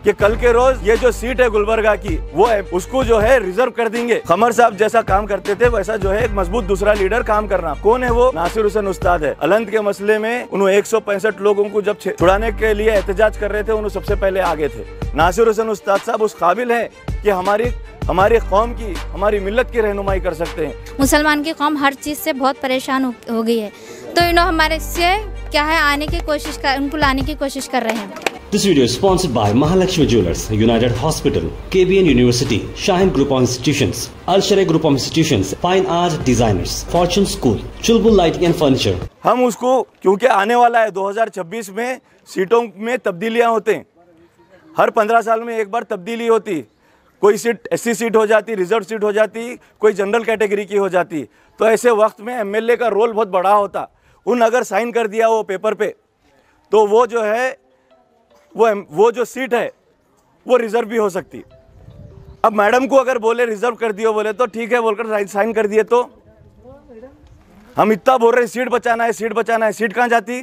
कि कल के रोज ये जो सीट है गुलबर्गा की वो है उसको जो है रिजर्व कर देंगे। कमर साहब जैसा काम करते थे वैसा जो है एक मजबूत दूसरा लीडर काम करना। कौन है वो? नासिर हुसैन उस्ताद है। अलंद के मसले में उन्होंने 165 लोगों को जब छुड़ाने के लिए एहतजाज कर रहे थे उन्होंने सबसे पहले आगे थे। नासिर हुसैन उस्ताद साहब उस काबिल है कि हमारी कौम की, हमारी मिल्लत की रहनुमाई कर सकते हैं। मुसलमान की कौम हर चीज़ से बहुत परेशान हो गई है, तो हमारे से क्या है आने की कोशिश कर, उनको लाने की कोशिश कर रहे हैं। This video is sponsored by Mahalakshmi Jewelers, United Hospital, KBN University, Shaheen Group of Institutions, Al Sharia Group of Institutions, Fine Art Designers, Fortune School, Chulbul Lighting and Furniture। हम उसको क्योंकि आने वाला है 2026 में सीटों में तब्दीलियां होते हैं। हर 15 साल में एक बार तब्दीली होती। कोई सीट SC सीट हो जाती, रिजर्व सीट हो जाती, कोई जनरल कैटेगरी की हो जाती। तो ऐसे वक्त में MLA का रोल बहुत बड़ा होता। उन अगर साइन कर दिया वो पेपर पे तो वो जो है वो जो सीट है वो रिजर्व भी हो सकती। अब मैडम को अगर बोले रिजर्व कर दियो बोले तो ठीक है बोलकर साइन कर दिए तो हम इतना बोल रहे हैं सीट बचाना है, सीट बचाना है। सीट कहाँ जाती?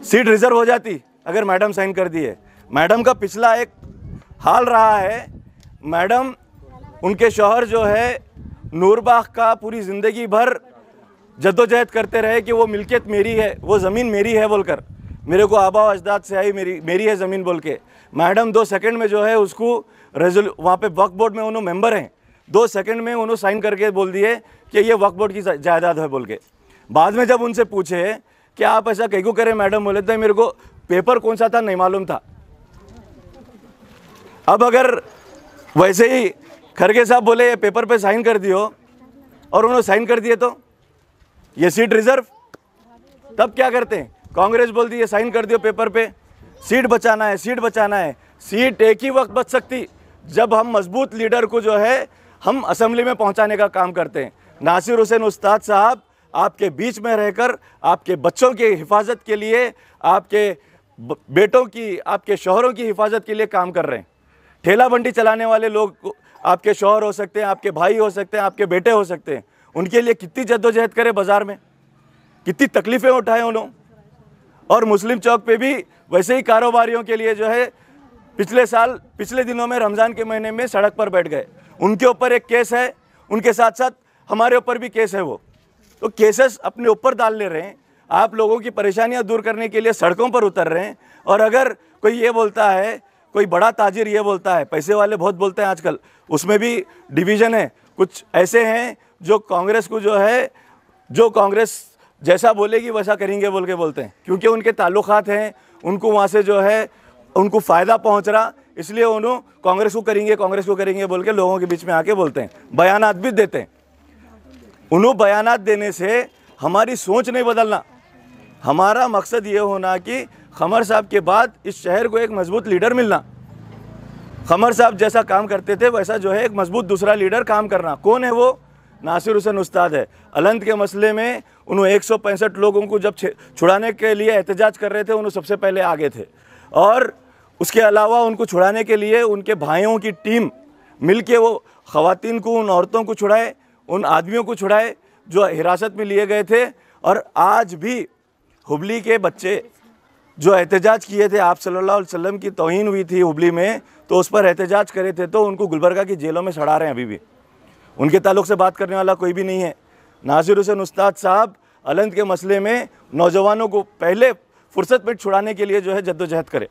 सीट रिजर्व हो जाती अगर मैडम साइन कर दिए। मैडम का पिछला एक हाल रहा है। मैडम उनके शौहर जो है नूरबाग का पूरी ज़िंदगी भर जद्दोजहद करते रहे कि वो मिल्कियत मेरी है, वो ज़मीन मेरी है बोलकर, मेरे को आबा अजदाद से आई, मेरी है ज़मीन बोल के। मैडम 2 सेकंड में जो है उसको वहाँ पे वक्फ बोर्ड में उन्होंने मेंबर हैं, 2 सेकंड में उन्होंने साइन करके बोल दिए कि ये वक्फ बोर्ड की जायदाद है बोल के। बाद में जब उनसे पूछे कि आप ऐसा कहीं को करें मैडम, बोले तो मेरे को पेपर कौन सा था नहीं मालूम था। अब अगर वैसे ही खरगे साहब बोले ये पेपर पे साइन कर दियो और उन्होंने साइन कर दिए तो ये सीट रिजर्व, तब क्या करते हैं? कांग्रेस बोलती है साइन कर दियो पेपर पे, सीट बचाना है, सीट बचाना है। सीट एक ही वक्त बच सकती जब हम मजबूत लीडर को जो है हम असेंबली में पहुंचाने का काम करते हैं। नासिर हुसैन उस्ताद साहब आपके बीच में रहकर आपके बच्चों की हिफाजत के लिए, आपके बेटों की, आपके शौहरों की हिफाजत के लिए काम कर रहे हैं। ठेला बंडी चलाने वाले लोग आपके शौहर हो सकते हैं, आपके भाई हो सकते हैं, आपके बेटे हो सकते हैं। उनके लिए कितनी जद्दोजहद करे बाज़ार में, कितनी तकलीफ़ें उठाएं उन्होंने। और मुस्लिम चौक पे भी वैसे ही कारोबारियों के लिए जो है पिछले दिनों में रमज़ान के महीने में सड़क पर बैठ गए। उनके ऊपर एक केस है, उनके साथ साथ हमारे ऊपर भी केस है। वो तो केसेस अपने ऊपर डाल ले रहे हैं। आप लोगों की परेशानियां दूर करने के लिए सड़कों पर उतर रहे हैं। और अगर कोई ये बोलता है, कोई बड़ा ताजिर ये बोलता है, पैसे वाले बहुत बोलते हैं आजकल, उसमें भी डिवीज़न है। कुछ ऐसे हैं जो कांग्रेस को जो है, जो कांग्रेस जैसा बोलेगी वैसा करेंगे बोल के बोलते हैं, क्योंकि उनके ताल्लुकात हैं, उनको वहाँ से जो है उनको फ़ायदा पहुँच रहा, इसलिए उन्होंने कांग्रेस को करेंगे बोल के लोगों के बीच में आके बोलते हैं, बयानात भी देते हैं। उन्होंने बयानात देने से हमारी सोच नहीं बदलना। हमारा मकसद ये होना कि खमर साहब के बाद इस शहर को एक मजबूत लीडर मिलना। खमर साहब जैसा काम करते थे वैसा जो है एक मजबूत दूसरा लीडर काम करना। कौन है वो? नासिर हुसैन उस्ताद है। अलंद के मसले में उन्होंने 165 लोगों को जब छुड़ाने के लिए एहतजाज कर रहे थे उन्होंने सबसे पहले आगे थे। और उसके अलावा उनको छुड़ाने के लिए उनके भाइयों की टीम मिलके वो ख़वातीन को, उन औरतों को छुड़ाए, उन आदमियों को छुड़ाए जो हिरासत में लिए गए थे। और आज भी हुबली के बच्चे जो एहतजाज किए थे, आप सल्लल्लाहु अलैहि वसल्लम की तौहीन हुई थी हुबली में, तो उस पर एहतजाज करे थे, तो उनको गुलबर्गा की जेलों में सड़ा रहे हैं अभी भी। उनके ताल्लुक़ से बात करने वाला कोई भी नहीं है। नासिर हुसैन उस्ताद साहब अलंद के मसले में नौजवानों को पहले फुर्सत में छुड़ाने के लिए जो है जद्दोजहद करे,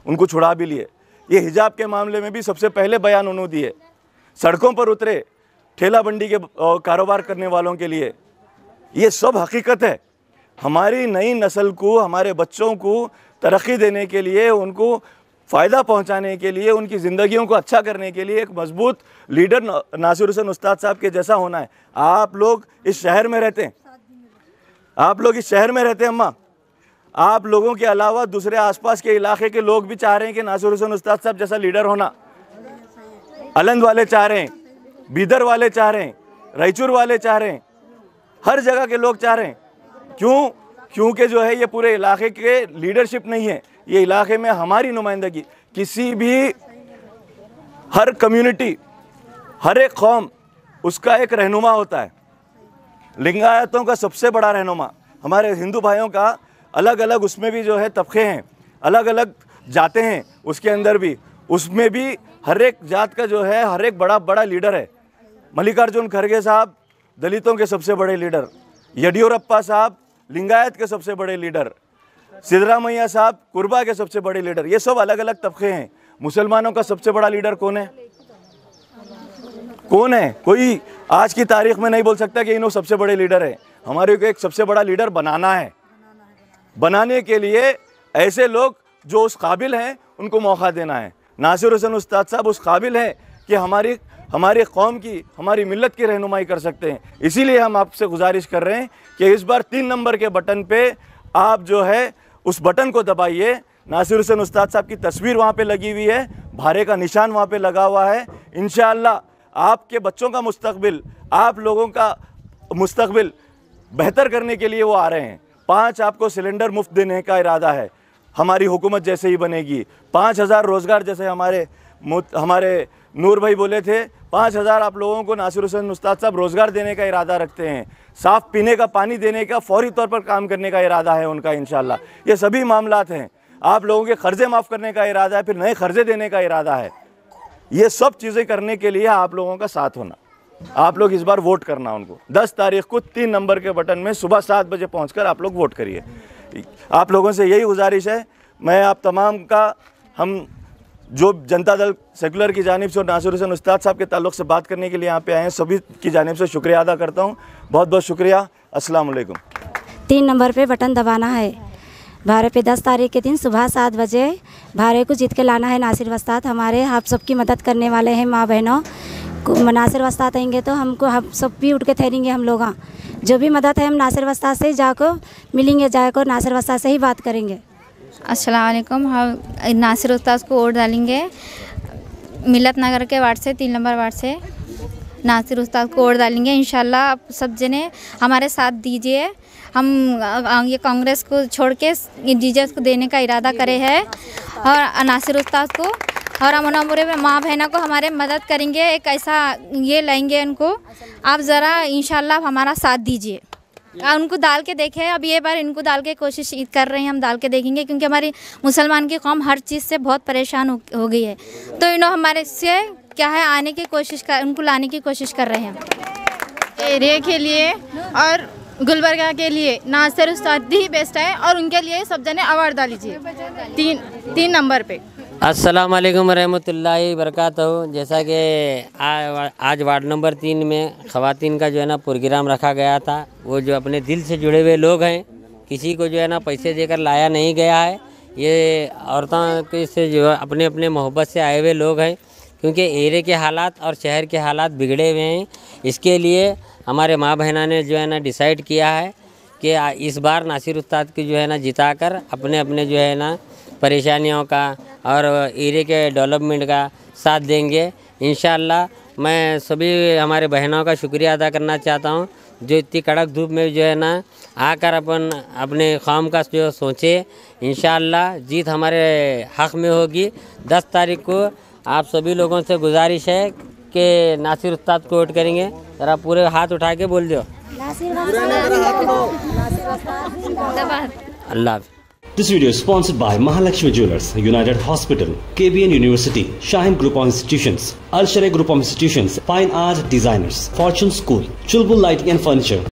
उनको छुड़ा भी लिए। ये हिजाब के मामले में भी सबसे पहले बयान उन्होंने दिए, सड़कों पर उतरे ठेला बंडी के कारोबार करने वालों के लिए। ये सब हकीकत है। हमारी नई नस्ल को, हमारे बच्चों को तरक्की देने के लिए, उनको फ़ायदा पहुंचाने के लिए, उनकी ज़िंदगियों को अच्छा करने के लिए एक मजबूत लीडर नासिर हुसैन उस्ताद साहब के जैसा होना है। आप लोग इस शहर में रहते हैं, अम्मा, आप लोगों के अलावा दूसरे आसपास के इलाके के लोग भी चाह रहे हैं कि नासिर हुसैन उस्ताद साहब जैसा लीडर होना। अलंद वाले चाह रहे हैं, बीदर वाले चाह रहे हैं, रायचूर वाले चाह रहे हैं, हर जगह के लोग चाह रहे हैं। क्यों? क्योंकि जो है ये पूरे इलाके के लीडरशिप नहीं है। ये इलाके में हमारी नुमाइंदगी, किसी भी हर कम्युनिटी, हर एक कौम, उसका एक रहनुमा होता है। लिंगायतों का सबसे बड़ा रहनुमा, हमारे हिंदू भाइयों का अलग अलग उसमें भी जो है तबके हैं, अलग अलग जाते हैं उसके अंदर भी, उसमें भी हर एक जात का जो है हर एक बड़ा बड़ा लीडर है। मल्लिकार्जुन खड़गे साहब दलितों के सबसे बड़े लीडर, येडियुरप्पा साहब लिंगायत के सबसे बड़े लीडर, सिद्धरामैया साहब कुर्बा के सबसे बड़े लीडर। ये सब अलग अलग तबके हैं। मुसलमानों का सबसे बड़ा लीडर कौन है? कौन है? कोई आज की तारीख में नहीं बोल सकता कि इन्हों सबसे बड़े लीडर है। हमारे को एक सबसे बड़ा लीडर बनाना है। बनाने के लिए ऐसे लोग जो उस काबिल हैं उनको मौका देना है। नासिर हुसैन उस्ताद साहब उस काबिल हैं कि हमारी कौम की, हमारी मिल्लत की रहनुमाई कर सकते हैं। इसीलिए हम आपसे गुजारिश कर रहे हैं कि इस बार 3 नंबर के बटन पे आप जो है उस बटन को दबाइए। नासिर हुसैन उस्ताद साहब की तस्वीर वहाँ पे लगी हुई है, भारे का निशान वहाँ पे लगा हुआ है। इंशाअल्लाह आपके बच्चों का मुस्तकबिल, आप लोगों का मुस्तकबिल बेहतर करने के लिए वो आ रहे हैं। 5 आपको सिलेंडर मुफ्त देने का इरादा है हमारी हुकूमत जैसे ही बनेगी। 5000 रोज़गार, जैसे हमारे नूर भाई बोले थे, 5000 आप लोगों को नासिर हुसैन उस्ताद साहब रोज़गार देने का इरादा रखते हैं। साफ़ पीने का पानी देने का फौरी तौर पर काम करने का इरादा है उनका इंशाअल्लाह। ये सभी मामलात हैं। आप लोगों के कर्ज़े माफ़ करने का इरादा है, फिर नए कर्ज़े देने का इरादा है। ये सब चीज़ें करने के लिए आप लोगों का साथ होना। आप लोग इस बार वोट करना उनको। 10 तारीख को 3 नंबर के बटन में सुबह 7 बजे पहुंचकर आप लोग वोट करिए। आप लोगों से यही गुजारिश है। मैं आप तमाम का, हम जो जनता दल सेकुलर की जानिब से और नासिर हुसैन उस्ताद साहब के ताल्लुक़ से बात करने के लिए यहाँ पे आए हैं, सभी की जानिब से शुक्रिया अदा करता हूँ। बहुत बहुत शुक्रिया। अस्सलाम वालेकुम। 3 नंबर पे बटन दबाना है। भारे पे 10 तारीख के दिन सुबह 7 बजे भारे को जीत के लाना है। नासिर उस्ताद हमारे आप सबकी मदद करने वाले हैं। माँ बहनों को नासिर उस्ताद आएंगे तो हम सब भी उठ के ठहरेंगे। हम लोग जो भी मदद है हम नासिर उस्ताद से जाकर मिलेंगे, जाकर नासिर उस्ताद से ही बात करेंगे। अस्सलाम वालेकुम। हम नासिर उस्ताद को वोट डालेंगे मिलत नगर के वार्ड से, 3 नंबर वार्ड से नासिर उस्ताद को वोट डालेंगे इंशाल्लाह। आप सब जने हमारे साथ दीजिए। हम ये कांग्रेस को छोड़ के जीजेस को देने का इरादा करे है और नासिर उस्ताद को और हम पूरे माँ बहनों को हमारे मदद करेंगे। एक ऐसा ये लाएंगे उनको। आप ज़रा इंशाल्लाह हमारा साथ दीजिए। उनको डाल के देखें। अब ये बार इनको डाल के कोशिश कर रहे हैं, हम डाल के देखेंगे क्योंकि हमारी मुसलमान की कौम हर चीज़ से बहुत परेशान हो गई है। तो इन्होंने हमारे से क्या है आने की कोशिश कर, उनको लाने की कोशिश कर रहे हैं। एरिया के लिए और गुलबर्गा के लिए नासिर उस्ताद ही बेस्ट है और उनके लिए सब जने अवार्ड डालीजिए 3 नंबर पे। अस्सलाम वालेकुम रहमतुल्लाहि बरकातहू। जैसा कि आज वार्ड नंबर 3 में ख़वातीन का जो है ना प्रोग्राम रखा गया था, वो जो अपने दिल से जुड़े हुए लोग हैं, किसी को जो है ना पैसे देकर लाया नहीं गया है। ये औरतों के से जो अपने अपने मोहब्बत से आए हुए लोग हैं, क्योंकि एरिया के हालात और शहर के हालात बिगड़े हुए हैं। इसके लिए हमारे माँ बहना ने जो है ना डिसाइड किया है कि इस बार नासिर उस्ताद की जो है ना जिताकर अपने अपने जो है ना परेशानियों का और एरिया के डेवलपमेंट का साथ देंगे इंशाअल्लाह। मैं सभी हमारे बहनों का शुक्रिया अदा करना चाहता हूं जो इतनी कड़क धूप में जो है ना आकर अपने कौम का जो सोचे। इंशाअल्लाह जीत हमारे हक़ में होगी। 10 तारीख को आप सभी लोगों से गुजारिश है कि नासिर उस्ताद को वोट करेंगे। ज़रा पूरे हाथ उठा के बोल दो अल्लाह। This video is sponsored by Mahalakshmi Jewelers, United Hospital, KBN University, Shaheen Group of Institutions, Al Sharai Group of Institutions, Fine Art Designers, Fortune School, Chulbul Lighting and Furniture.